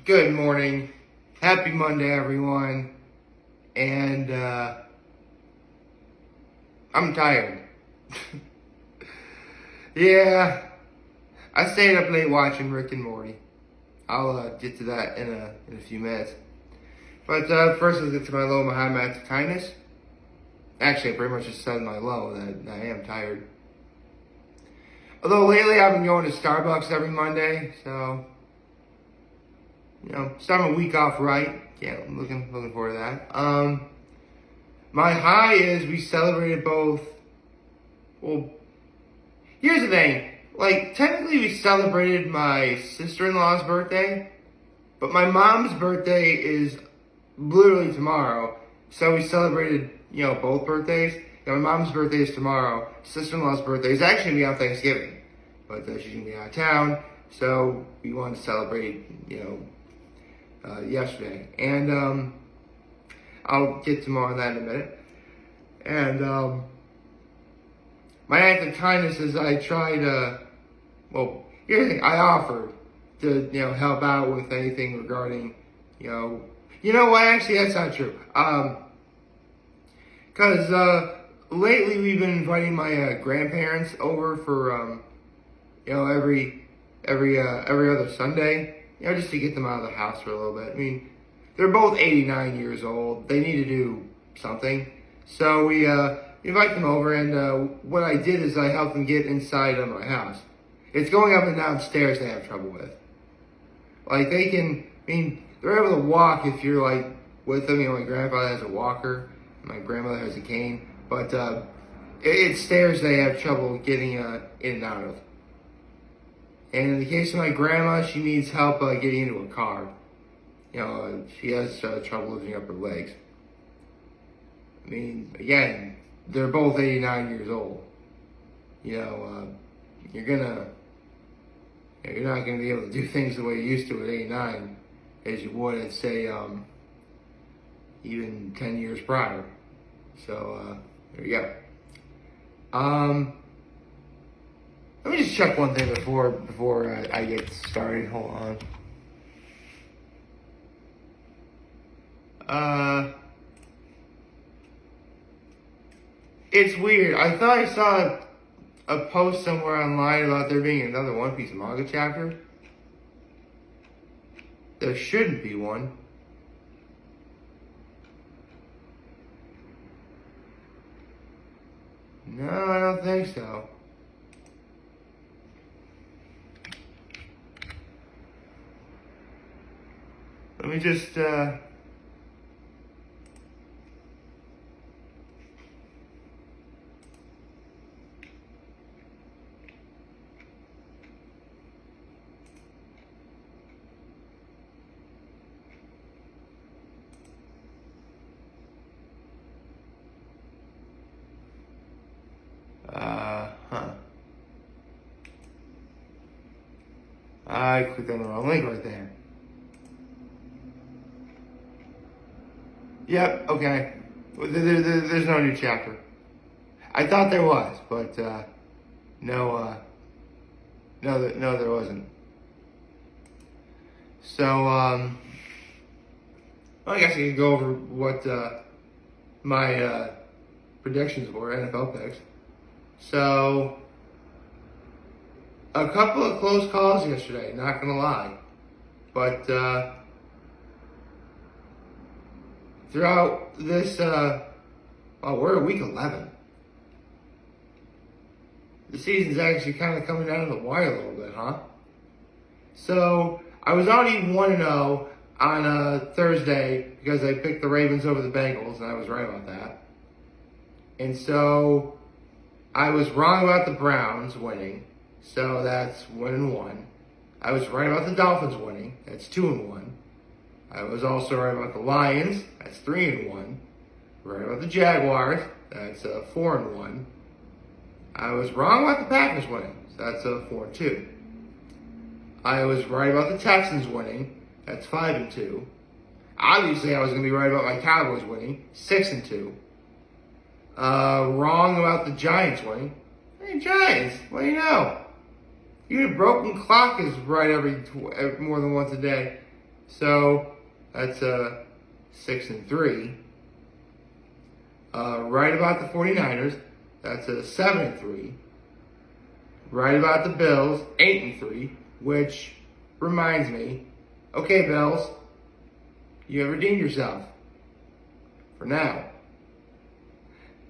Good morning. Happy Monday, everyone. And, I'm tired. Yeah, I stayed up late watching Rick and Morty. I'll get to that in a few minutes. But first, let's get to my low and my high match of kindness. Actually, I pretty much just said my low that I am tired. Although lately I've been going to Starbucks every Monday, so starting a week off right. Yeah, I'm looking forward to that. My high is we celebrated both. Well, here's the thing. Like, technically we celebrated my sister-in-law's birthday, but my mom's birthday is literally tomorrow. So we celebrated, both birthdays. My mom's birthday is tomorrow. Sister-in-law's birthday is actually going to be on Thanksgiving, but she's going to be out of town. So we wanted to celebrate, yesterday. And I'll get to more on that in a minute. And my act of kindness is I try to, here's the thing, I offered to, help out with anything regarding, actually that's not true. Cause lately we've been inviting my grandparents over for, every other Sunday, just to get them out of the house for a little bit. I mean, they're both 89 years old. They need to do something. So we invite them over, and what I did is I helped them get inside of my house. It's going up and down stairs they have trouble with. Like, they're able to walk if you're, with them. My grandfather has a walker. My grandmother has a cane. But it's stairs they have trouble getting in and out of. And in the case of my grandma, she needs help getting into a car. She has trouble lifting up her legs. Again, they're both 89 years old. You're not gonna be able to do things the way you used to at 89 as you would at, say, even 10 years prior. So, there you go. Let me just check one thing before I get started. Hold on. It's weird. I thought I saw a post somewhere online about there being another One Piece manga chapter. There shouldn't be one. No, I don't think so. Let me just, I clicked on the wrong link right there. Yep, okay. There's no new chapter. I thought there was, but no, there wasn't. So, I guess I could go over what my predictions were, NFL picks. So, a couple of close calls yesterday, not gonna lie. But throughout this, we're at week 11. The season's actually kind of coming down to the wire a little bit, huh? So, I was already 1-0 on Thursday because I picked the Ravens over the Bengals, and I was right about that. And so, I was wrong about the Browns winning, so that's 1-1. I was right about the Dolphins winning, that's 2-1. I was also right about the Lions, that's 3-1. Right about the Jaguars, that's 4-1. I was wrong about the Packers winning, so that's 4-2. I was right about the Texans winning, that's 5-2. Obviously, I was going to be right about my Cowboys winning, 6-2. Wrong about the Giants winning. Hey, Giants, what do you know? Your broken clock is right every more than once a day. So that's 6-3. Right about the 49ers. That's a 7-3. Right about the Bills, 8-3. Which reminds me, okay, Bills, you have redeemed yourself for now.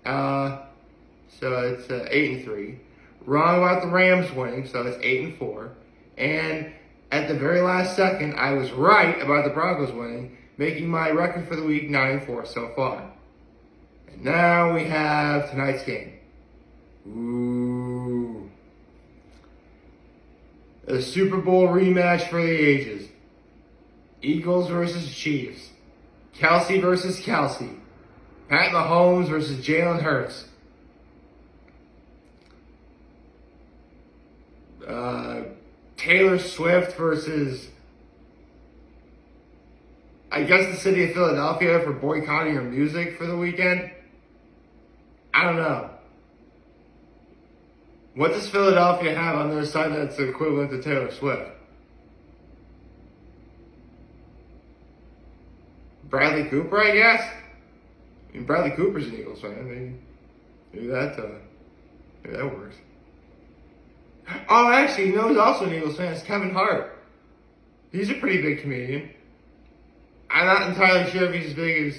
So it's 8-3. Wrong about the Rams winning, so it's 8-4. And at the very last second, I was right about the Broncos winning, making my record for the week 9-4 so far. And now we have tonight's game. Ooh. A Super Bowl rematch for the ages. Eagles versus Chiefs. Kelsey versus Kelsey. Pat Mahomes versus Jalen Hurts. Taylor Swift versus, I guess, the city of Philadelphia for boycotting her music for the weekend. I don't know. What does Philadelphia have on their side that's equivalent to Taylor Swift? Bradley Cooper, I guess? I mean, Bradley Cooper's an Eagles fan. Maybe that works. Oh, actually, you know who's also an Eagles fan? It's Kevin Hart. He's a pretty big comedian. I'm not entirely sure if he's as big as...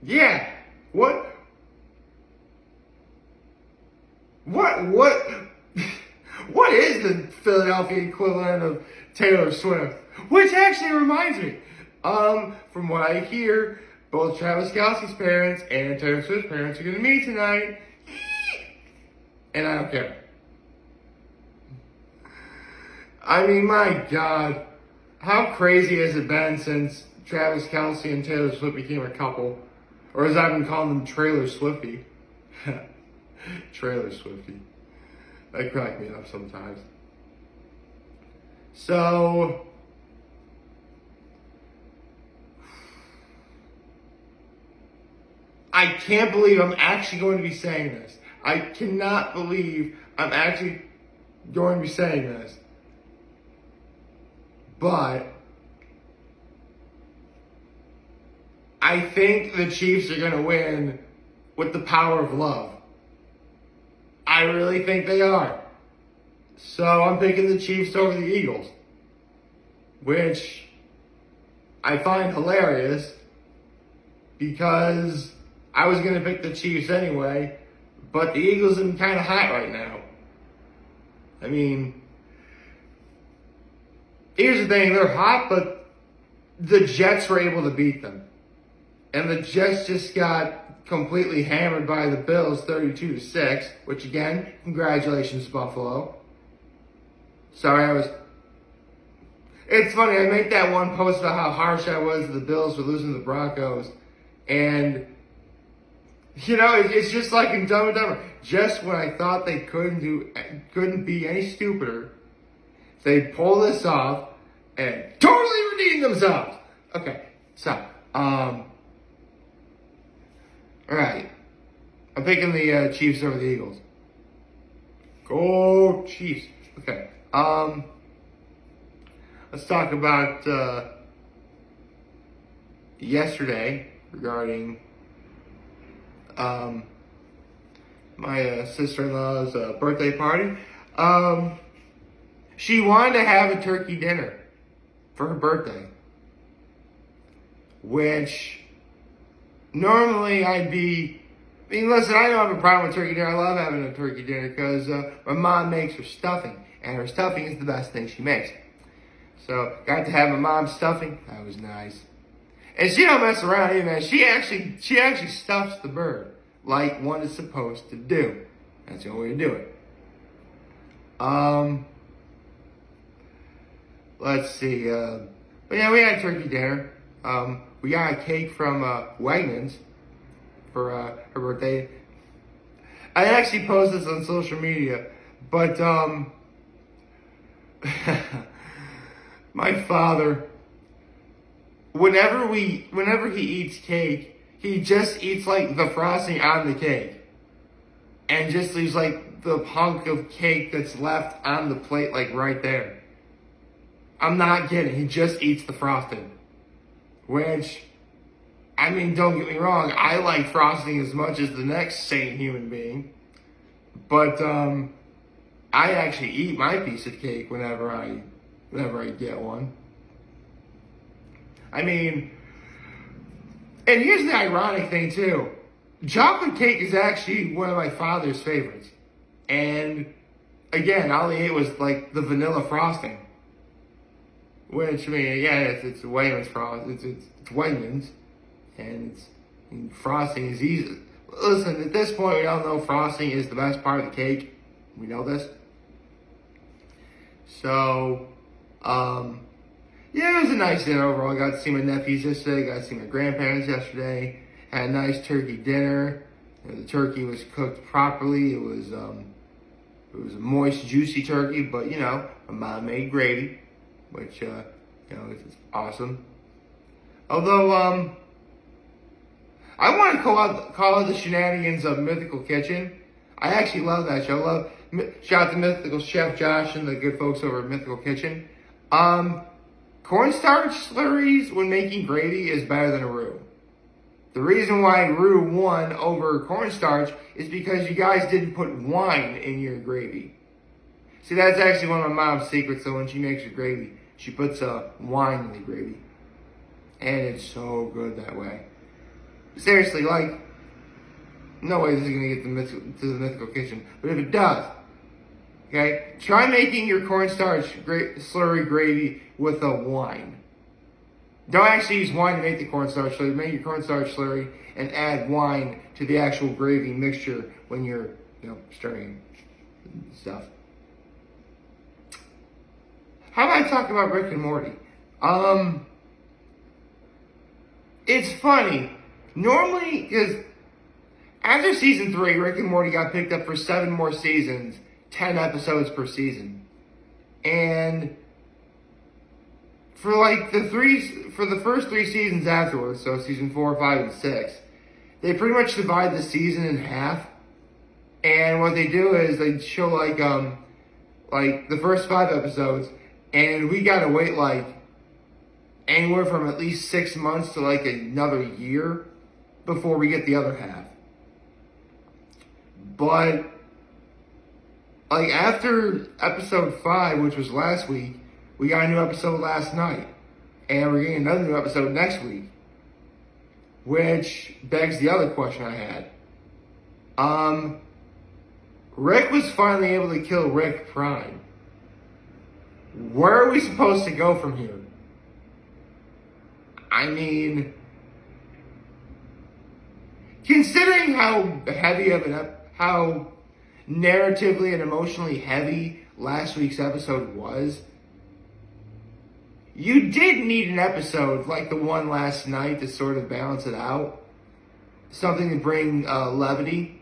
Yeah. What is the Philadelphia equivalent of Taylor Swift? Which actually reminds me, from what I hear, both Travis Kelce's parents and Taylor Swift's parents are going to meet tonight. And I don't care. I mean, my God. How crazy has it been since Travis Kelce and Taylor Swift became a couple? Or as I've been calling them, Trailer Swifty. Trailer Swifty. They crack me up sometimes. So... I can't believe I'm actually going to be saying this. I cannot believe I'm actually going to be saying this. But I think the Chiefs are going to win with the power of love. I really think they are. So I'm picking the Chiefs over the Eagles, which I find hilarious because I was going to pick the Chiefs anyway, but the Eagles are kind of hot right now. I mean, here's the thing, they're hot, but the Jets were able to beat them. And the Jets just got completely hammered by the Bills 32-6, which again, congratulations Buffalo. Sorry, it's funny, I made that one post about how harsh I was that the Bills were losing to the Broncos, and you know, it's just like in Dumb and Dumber. Just when I thought they couldn't be any stupider, they pull this off and totally redeem themselves. Okay, so, alright. I'm picking the Chiefs over the Eagles. Go Chiefs. Okay, let's talk about yesterday regarding my sister-in-law's birthday party. She wanted to have a turkey dinner for her birthday, which normally I'd be... I mean, listen, I don't have a problem with turkey dinner. I love having a turkey dinner because my mom makes her stuffing, and her stuffing is the best thing she makes. So, got to have my mom's stuffing. That was nice. And she don't mess around either, man. She actually stuffs the bird like one is supposed to do. That's the only way to do it. Let's see. But yeah, we had turkey dinner. We got a cake from Wegmans for her birthday. I actually posted this on social media, but my father, whenever he eats cake, he just eats like the frosting on the cake. and just leaves like the hunk of cake that's left on the plate, like right there. I'm not kidding. He just eats the frosting. Which, I mean, don't get me wrong, I like frosting as much as the next sane human being. But I actually eat my piece of cake whenever I get one. I mean, and here's the ironic thing too. Chocolate cake is actually one of my father's favorites. And again, all he ate was like the vanilla frosting. Which, I mean, yeah, it's Wegmans frosting. It's Wegmans. And frosting is easy. Listen, at this point, we all know frosting is the best part of the cake. We know this. So, yeah, it was a nice dinner overall. I got to see my nephews yesterday. Got to see my grandparents yesterday. Had a nice turkey dinner. The turkey was cooked properly. It was a moist, juicy turkey. But, my mom made gravy, which, it's awesome. Although, I want to call out the shenanigans of Mythical Kitchen. I actually love that show. Shout out to Mythical Chef Josh and the good folks over at Mythical Kitchen. Cornstarch slurries when making gravy is better than a roux. The reason why roux won over cornstarch is because you guys didn't put wine in your gravy. See, that's actually one of my mom's secrets. So when she makes her gravy, she puts wine in the gravy. And it's so good that way. Seriously, like, no way this is going to get to the Mythical Kitchen. But if it does, okay, try making your cornstarch slurry gravy with a wine. Don't actually use wine to make the cornstarch slurry. Make your cornstarch slurry and add wine to the actual gravy mixture when you're, stirring stuff. How about I talk about Rick and Morty? It's funny. Normally, because after season 3, Rick and Morty got picked up for 7 more seasons, 10 episodes per season. And for the first 3 seasons afterwards, so season 4, 5, and 6, they pretty much divide the season in half. And what they do is they show like the first 5 episodes, and we gotta wait like anywhere from at least 6 months to like another year before we get the other half. But like after episode 5, which was last week, we got a new episode last night. And we're getting another new episode next week. Which begs the other question I had. Rick was finally able to kill Rick Prime. Where are we supposed to go from here? I mean, considering how how narratively and emotionally heavy last week's episode was, you did need an episode like the one last night to sort of balance it out. Something to bring levity.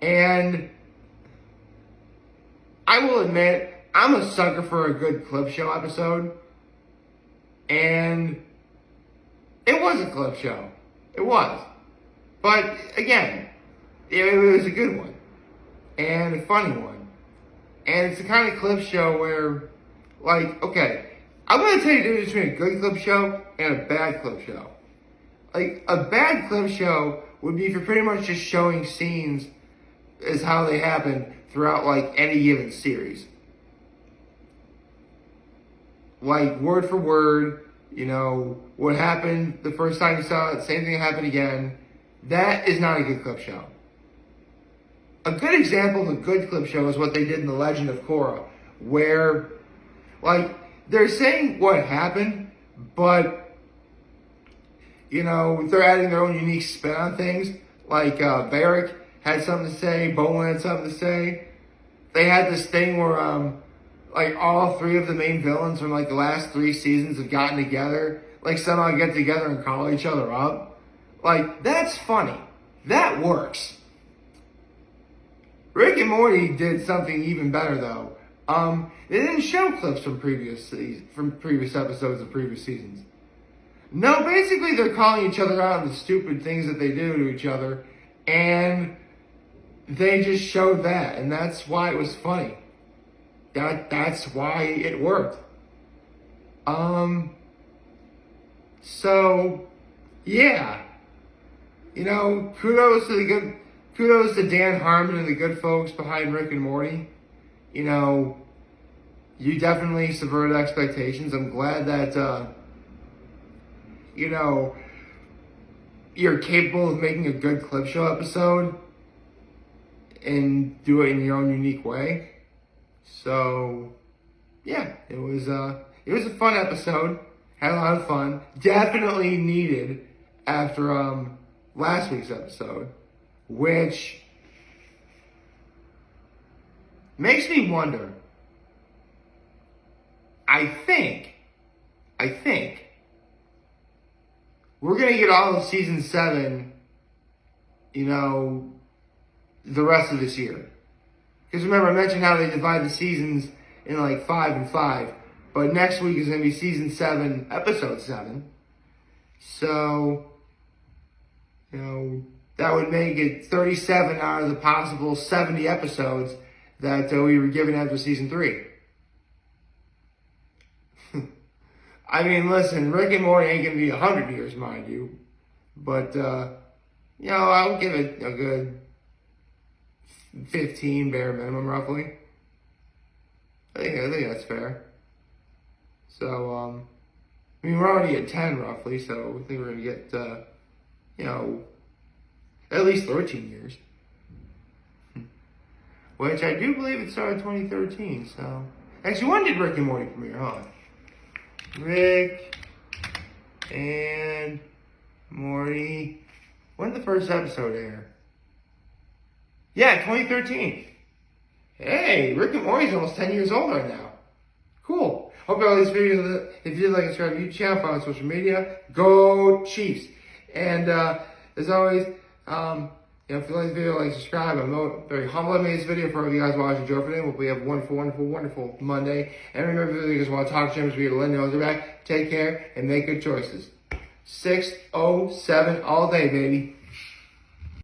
And I will admit, I'm a sucker for a good clip show episode. And it was a clip show. It was. But again, it was a good one. And a funny one. And it's the kind of clip show where, like, okay, I'm going to tell you the difference between a good clip show and a bad clip show. Like, a bad clip show would be if you're pretty much just showing scenes as how they happen throughout, like, any given series. Like, word for word, what happened the first time you saw it, same thing happened again. That is not a good clip show. A good example of a good clip show is what they did in The Legend of Korra, where, like, they're saying what happened, but, they're adding their own unique spin on things. Like, Barrick had something to say, Bowen had something to say. They had this thing where, like, all 3 of the main villains from, like, the last 3 seasons have gotten together. Like, somehow get together and call each other up. Like, that's funny. That works. Rick and Morty did something even better, though. They didn't show clips from previous episodes of previous seasons. No, basically they're calling each other out on the stupid things that they do to each other. And they just showed that, and that's why it was funny. That's why it worked. So, yeah. Kudos to Dan Harmon and the good folks behind Rick and Morty. You definitely subverted expectations. I'm glad that, you're capable of making a good clip show episode and do it in your own unique way. So, yeah, it was a fun episode. Had a lot of fun. Definitely needed after last week's episode, which makes me wonder. I think we're gonna get all of season 7, the rest of this year. Because remember, I mentioned how they divide the seasons in like 5 and 5. But next week is going to be season 7, episode 7. So, that would make it 37 out of the possible 70 episodes that we were given after season 3. I mean, listen, Rick and Morty ain't going to be 100 years, mind you. But, I'll give it a good 15 bare minimum, roughly. I think that's fair. So, we're already at 10 roughly, so I think we're going to get, at least 13 years. Which I do believe it started in 2013, so. Actually, when did Rick and Morty premiere, huh? Rick and Morty. When did the first episode air? Yeah, 2013. Hey, Rick and Morty's almost 10 years old right now. Cool. Hope you all these videos. If you did like and subscribe to YouTube channel, follow on social media. Go Chiefs! And as always, if you like this video, like, subscribe. I'm very humble. I made this video for all you guys watching. Joe for today. Hope we have a wonderful, wonderful, wonderful Monday. And remember, if you guys want to talk to James, we let know they're back. Take care and make good choices. 607 all day, baby.